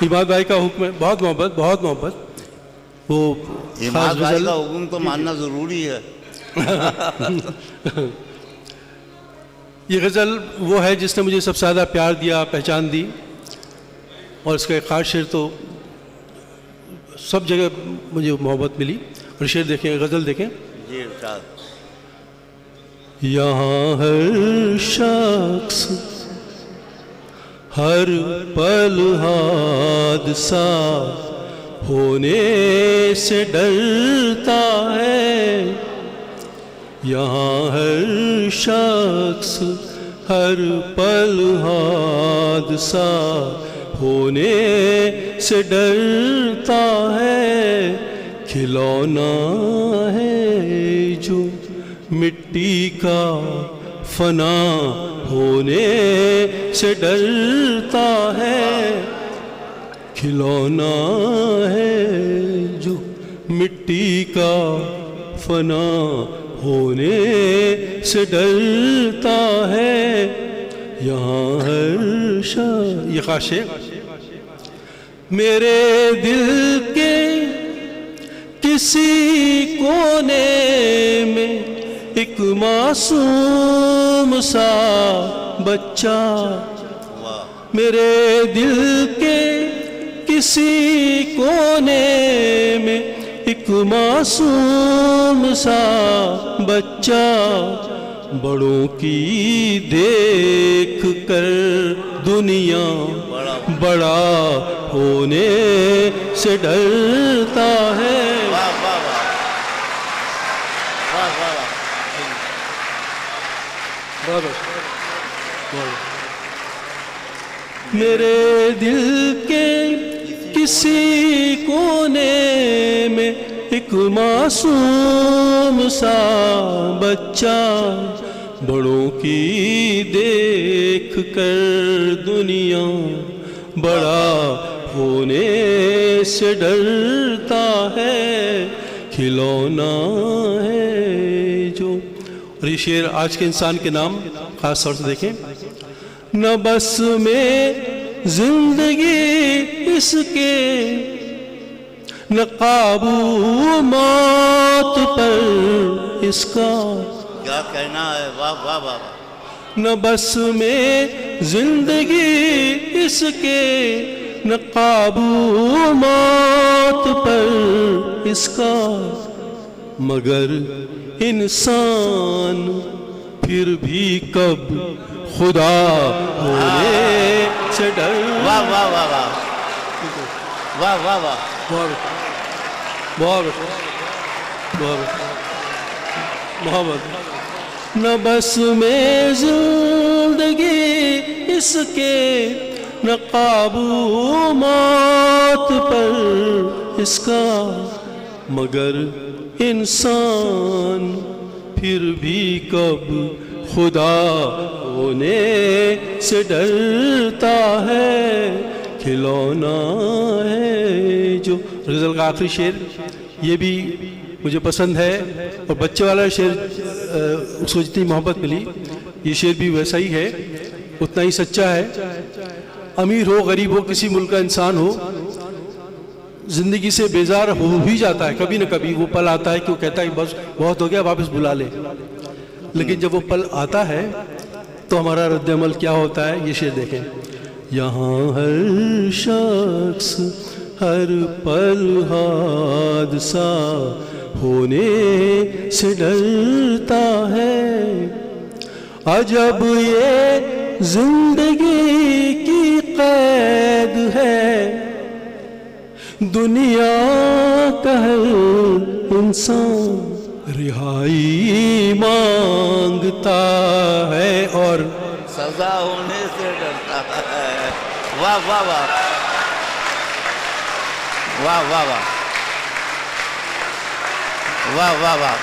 اماد بھائی کا حکم ہے، بہت محبت، بہت محبت. وہ اماد بھائی کا حکم تو ماننا ضروری ہے. یہ غزل وہ ہے جس نے مجھے سب سے زیادہ پیار دیا، پہچان دی، اور اس کا ایک خاص شعر تو سب جگہ مجھے محبت ملی. اور شعر دیکھیں، غزل دیکھیں. جی ارشاد. یہاں ہر شخص ہر پل حادثہ ہونے سے ڈرتا ہے. یہاں ہر شخص ہر پل حادثہ ہونے سے ڈرتا ہے. کھلونا ہے جو مٹی کا فنا ہونے سے ڈرتا ہے. کھلونا ہے جو مٹی کا فنا ہونے سے ڈرتا ہے. یہاں ہر شخص، یہ خاص ہے. میرے دل کے کسی کونے میں ایک معصوم سا بچہ، میرے دل کے کسی کونے میں ایک معصوم سا بچہ، بڑوں کی دیکھ کر دنیا بڑا ہونے سے ڈرتا ہے. میرے دل کے کسی کونے میں ایک معصوم سا بچہ، بڑوں کی دیکھ کر دنیا بڑا ہونے سے ڈرتا ہے. کھلونا ہے جو. اور یہ شعر آج کے انسان کے نام خاص طور سے دیکھیں. نہ بس میں زندگی اس کے، نہ قابو موت پر اس کا. کیا کہنا ہے، واہ واہ واہ. نہ بس میں زندگی اس کے، نہ قابو موت پر اس کا. مگر انسان پھر بھی کب خدا ہونے سے ڈر. واہ واہ واہ واہ واہ واہ واہ. بہت بہت محبت. نہ بس میں زندگی اس کے، نہ قابو موت پر اس کا. مگر انسان پھر بھی کب خدا ہونے سے ڈرتا ہے. کھلونا ہے جو. غزل کا آخری شعر یہ بھی مجھے پسند ہے، اور بچے والا شعر اس کو جتنی محبت ملی، یہ شعر بھی ویسا ہی ہے، اتنا ہی سچا ہے. امیر ہو غریب ہو، کسی ملک کا انسان ہو، زندگی سے بیزار ہو بھی جاتا ہے کبھی نہ کبھی. وہ پل آتا ہے کہ وہ کہتا ہے بس بہت ہو گیا، واپس بلا لے. لیکن جب وہ پل آتا ہے تو ہمارا رد عمل کیا ہوتا ہے، یہ شعر دیکھیں. یہاں ہر شخص ہر پل حادثہ ہونے سے ڈرتا ہے. عجب یہ زندگی کی قید ہے، دنیا کا ہر انسان رہائی مانگتا ہے اور سزا ہونے سے ڈرتا ہے. واہ واہ واہ واہ واہ واہ واہ واہ واہ.